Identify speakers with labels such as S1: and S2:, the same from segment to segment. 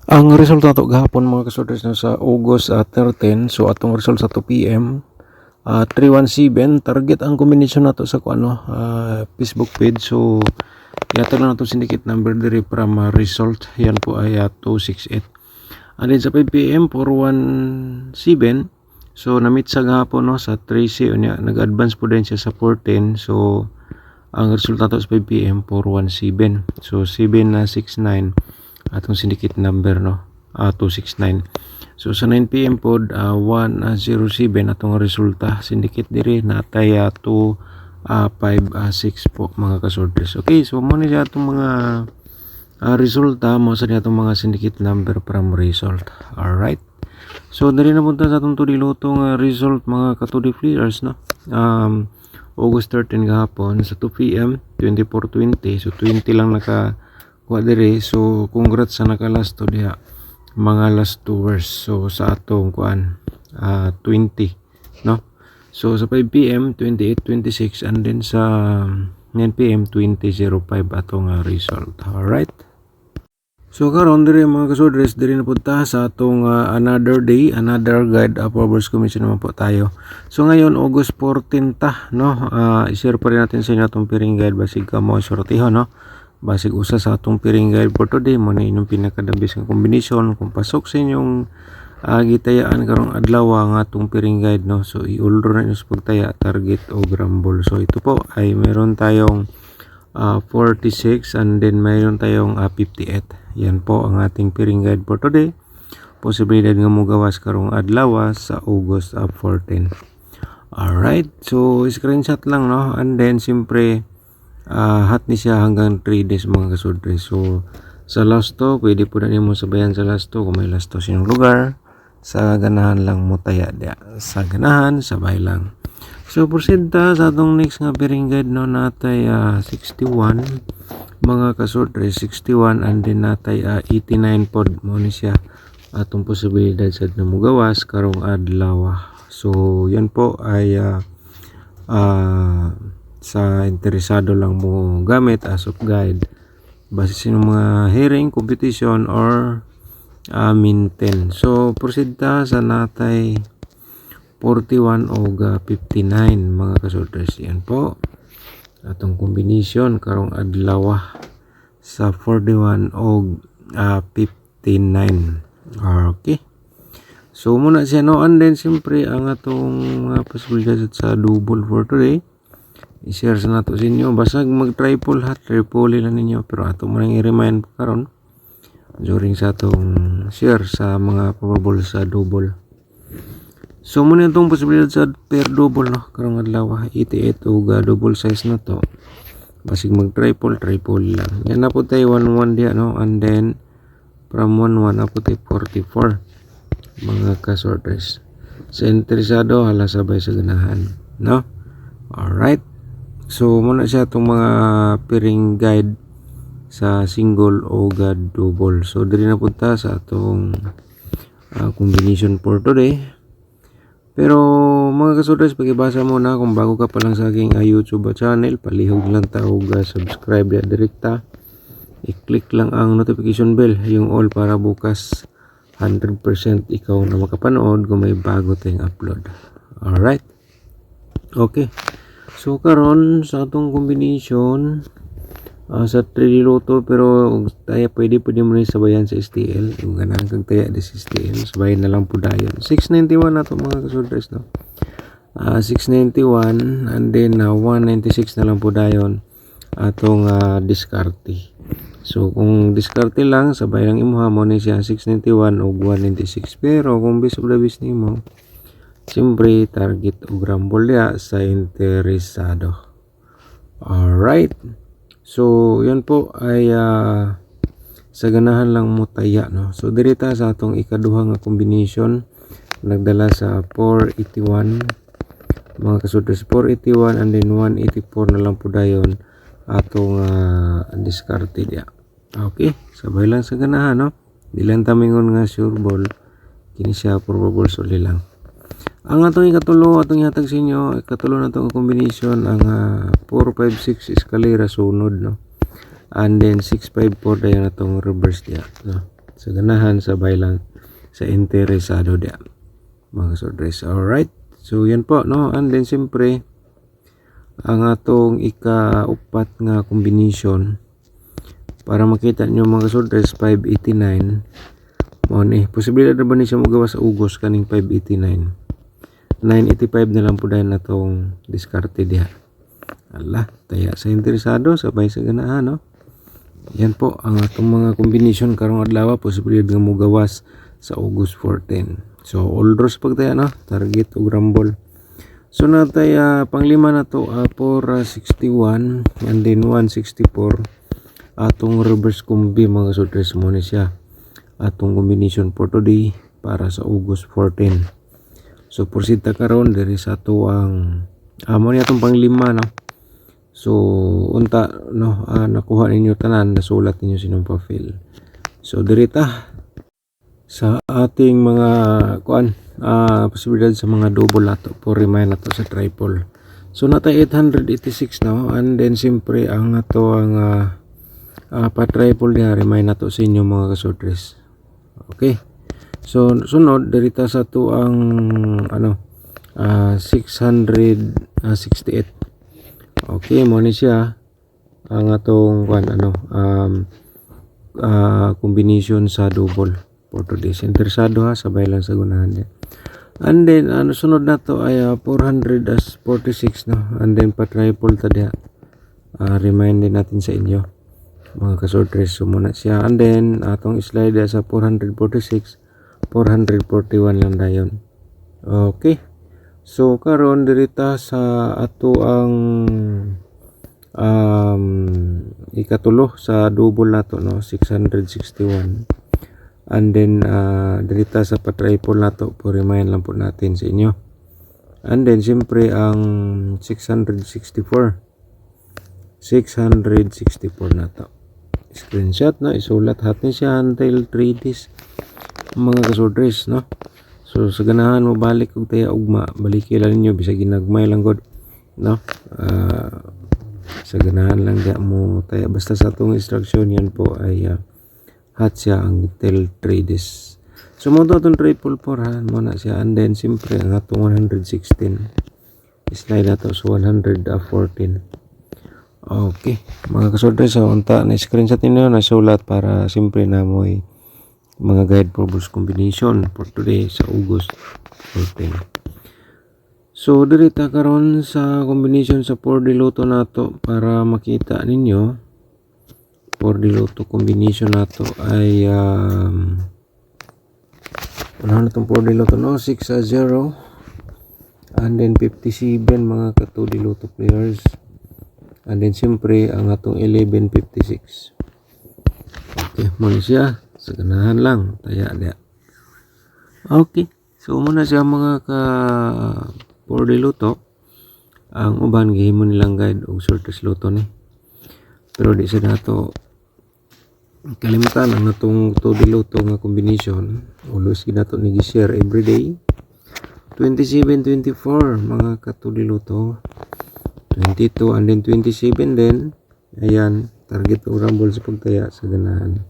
S1: Ang resulta to gahapon mga kasudres no, sa August 13, so atong result sa 2 PM 317 target ang kombinasyon nato sa Facebook page. So yata lang nato syndicate number diri para ma-result. Yan po ay 268. And then sa 5 PM 417, so na-meet sa gahapon no sa 13 unya nag-advance po din siya sa 14. So ang resulta to sa 5 PM 417. So 769 atong syndicate number no 269. So sa 9 PM pod 107 atong resulta syndicate diri natay 256 po mga kasorders. Okay, so mo ni atong mga resulta mo sa atong mga syndicate number from result. Alright, so diri na punta sa atong tudilotong result mga katudi players no. August 13 gahapon sa 2 PM 2420, so 20 lang naka diri. So congrats sa naka-last to diha mga last 2 hours. So sa atong 20 no. So sa 5 PM 2826 and then sa 9 PM 2005 atong result. Alright, so karon diri mga kasudres diri na punta sa atong another day, another guide Powers Commission naman po tayo. So ngayon August 14 ta no, i-share pa rin natin sa inyo atong piring guide basig ka mo sortiho no. Basig usa sa atong piring guide for today mo na inyong pinakadabis nga kombinasyon kung pasok sa inyong gitayaan karong adlaw nga atong piring guide no. So i-ulro na inyo sa pagtaya target o grumble. So ito po ay mayroon tayong 46 and then mayroon tayong 58. Yan po ang ating piring guide for today. Posibilidad nga mogawas karong adlaw sa August 14. Alright, so screenshot lang no, and then siyempre hot ni siya hanggang 3 days mga kasudre. So sa last to pwede po na nimo sabayan sa last to kung may last to sinyong lugar. Sa ganahan lang mo taya dia, sa ganahan sabay lang. So proceed ta sa atong next nga piring guide no, natay 61 mga kasudre, 61 and then natay 89 pod mo ni siya atong posibilidad sa namugawas karong adlaw. So yan po ay sa interesado lang mo gamit as of guide base sa mga hearing, competition or maintain. So proceed ta sa natay 41 o 59 mga kasudres. Yan po atong combination karong adlaw sa 41 o 59. Okay, so muna siya no, and then siyempre ang atong posibilidad sa double for today i-share sa nato sa inyo. Basag mag-triple triple lang ninyo, pero ato mo nang i-remind karon during sa atong share sa mga probable sa double. So muna itong posibilidad sa pair double no karong adlaw 88 o double size na to. Basig mag-triple lang. Yan na po tayo 11 diya no, and then from 11 na po tayo 44 mga kasorters. Sa interesado hala sabay sa ganahan no. Alright, so muna siya itong mga piring guide sa single o double. So diri na punta sa atong combination for today. Pero mga kasudres, pagibasa mo na kung bago ka pa lang sa aking YouTube channel, palihog lang ta og subscribe ya direkta. I-click lang ang notification bell, yung all, para bukas 100% ikaw na makapanood kung may bago tayong upload. Alright, okay. So karon sa atong combination sa 3 loto, pero tayo pwede mo rin sabayan sa STL. Yung ganahan kag taya sa STL, sabayan na lang po dayon. 691 na to mga kasudres no. 691 and then 196 na lang po dayon atong diskarte. So kung diskarte lang sabay lang imuha mo ni siya 691 o 196. Pero kung bis of the bis nimo, siyempre target o grumble ya sa interesado. Alright, so yan po ay sa ganahan lang mo taya no. So dirita sa atong ikaduha nga combination nagdala sa 481 mga kasudres, 481 and then 184 na lang po dayon atong diskarte dia. Okay, sabay lang sa ganahan no. Di lang tamingon nga sure ball, kini siya probable suli lang. Ang atong ikatulo atong ihatag sa inyo, ikatulo na itong combination ang 456 escalera sunod no, and then 654 dayon atong reverse diya no. sa ganahan sabay lang sa interesado dia mga kasodres. Alright, so yan po no, and then siyempre ang atong ika-upat nga combination para makita nyo mga kasodres 589 mo ni posibilidad na ba ni siya magawa sa ugos kaning 589. 985 na lang po dahil na tong diskarte diha. Ala, taya sa interesado sabay sa ganahan no. Yan po ang atong mga combination karong adlaw, posibilidad nga mogawas sa ugos 410. So all draws pagtaya no, target ug rumble. So natay panglima na to 461 and then 164 atong reverse combi mga kasodres mo ni siya atong combination for today para sa ugos 410. So proceed ta karon diri sa ato ang amo ni atong panglima no. So unta no, nakuha ninyo tanan, nasulat ninyo sinong pa-fill. So diri ta sa ating mga kuan posibilidad sa mga double nato for remind nato sa triple. So natay 886 no, and then siyempre ang ato ang pa-triple niya remind nato sa inyo mga kasodres. Okay. So sunod dirita sa to ang 668. Okay, mo ni siya ang atong combination sa double for today. Interesado ha, sabay lang sa gunahan niya. And then sunod na to ay 446 no. And then pa-triple ta diha. Remind din natin sa inyo mga kasodres. So muna siya, and then atong slide sa 446 441 lang dayon. Okay, so karon dirita sa ato ang ikatulo sa double nato no, 661. And then dirita sa pa-triple nato po remind lang po natin sa inyo. And then siyempre ang 664 na to. Screenshot no, isulat natin siya until 3 days mga kasodres no. So sa ganahan mo balik og taya ugma, baliki lang ninyo bisag ginagmay lang god no. Sa ganahan lang da mo taya, basta sa atong instruction yan po ay hot siya until 3 days. So mo to atong triple 4 ha mo na siya, and then siyempre ang atong 116 slide na to so 114. Okay, mga kasodres, so unta na screenshot niyo na sulat para simpre na mo'y mga guide probos combination for today sa ugos 14. So dirita karon sa combination sa 4D Lotto nato para makita ninyo 4D Lotto combination nato ay ano na itong 4D Lotto no, 6-0 and then 57 mga ka 2D Lotto players. And then siyempre ang atong 1156. Okay, muna siya sa ganahan lang taya dia. Okay, so muna siya mga ka 4D Lotto. Ang uban gihimo nilang guide og sortes Lotto ni. Pero di sa nato kalimutan ang natong 2D Lotto nga combination. Always ginato ni gi-share everyday. 27-24 mga ka 2D Lotto. 22 and then 27 din. Ayan, target o rumble sa pagtaya sa ganahan.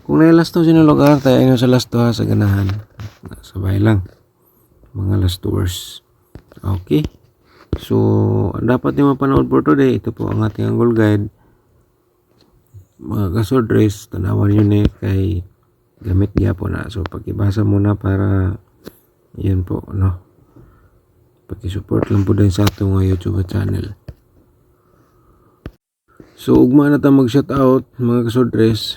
S1: Kung nailas to sino lugar, taya nyo sa last 2 sa ganahan. Sabay lang. Mga last 2 hours. Okay. So, dapat nyo mapanood for today. Ito po ang ating angle guide. Mga kasodres, tanawan nyo ni kay gamit gyapon na. So, pagkibasa muna para yan po, no. Paki-support lang po din sa atong YouTube channel. So ugma na ta mag-shout out mga kasodres.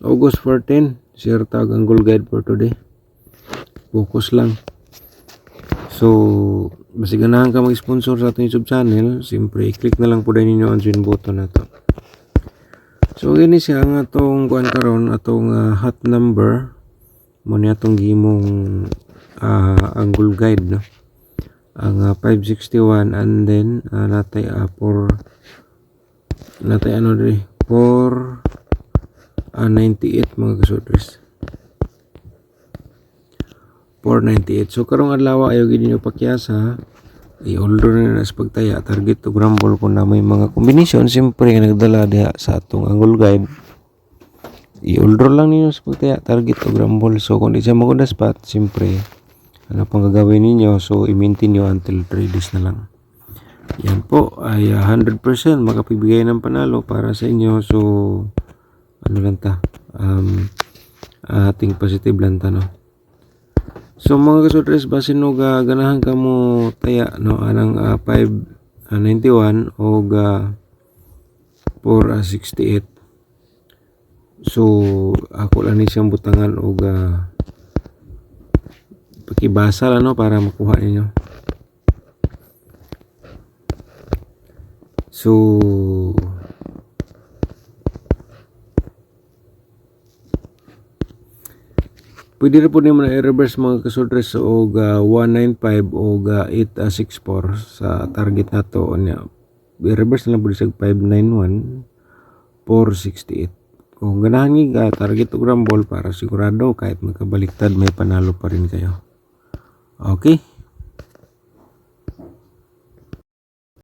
S1: August 14, share tag ang goal guide for today. Focus lang. So basi ganahan ka mag-sponsor sa atong YouTube channel, simpre i-click na lang po din ninyo ang join button na to. So gini siya ang atong kuan karon, atong hot number mo ni atong gimong angle guide no, ang 561 and then natay ano diri 498 mga kasodres, 498. So karong adlaw ayo gid ninyo pakyasa i-order na sa pagtaya target to grumble kung na may mga combination siyempre nagdala diha sa atong angle guide i-order lang ninyo sa pagtaya target to grumble. So kung di siya maganda spot siyempre ano pang gagawin ninyo, so i-maintain nyo until 3 days na lang. Yan po ay 100% makapibigay ng panalo para sa inyo. So ano lang ta ating positive lang ta no. So mga kasudres basin no ganahan ka mo taya no anang 591 o 468. So ako lang ni siyang butangan o pakibasa lang no para makuha ninyo. So pwede rin po nyo na i-reverse mga kasudres o 195 o 864 sa target na to niya. I-reverse na lang po sa 591 468. Kung ganahan nga target o grumble para sigurado kahit magkabaliktad may panalo pa rin kayo. Okay.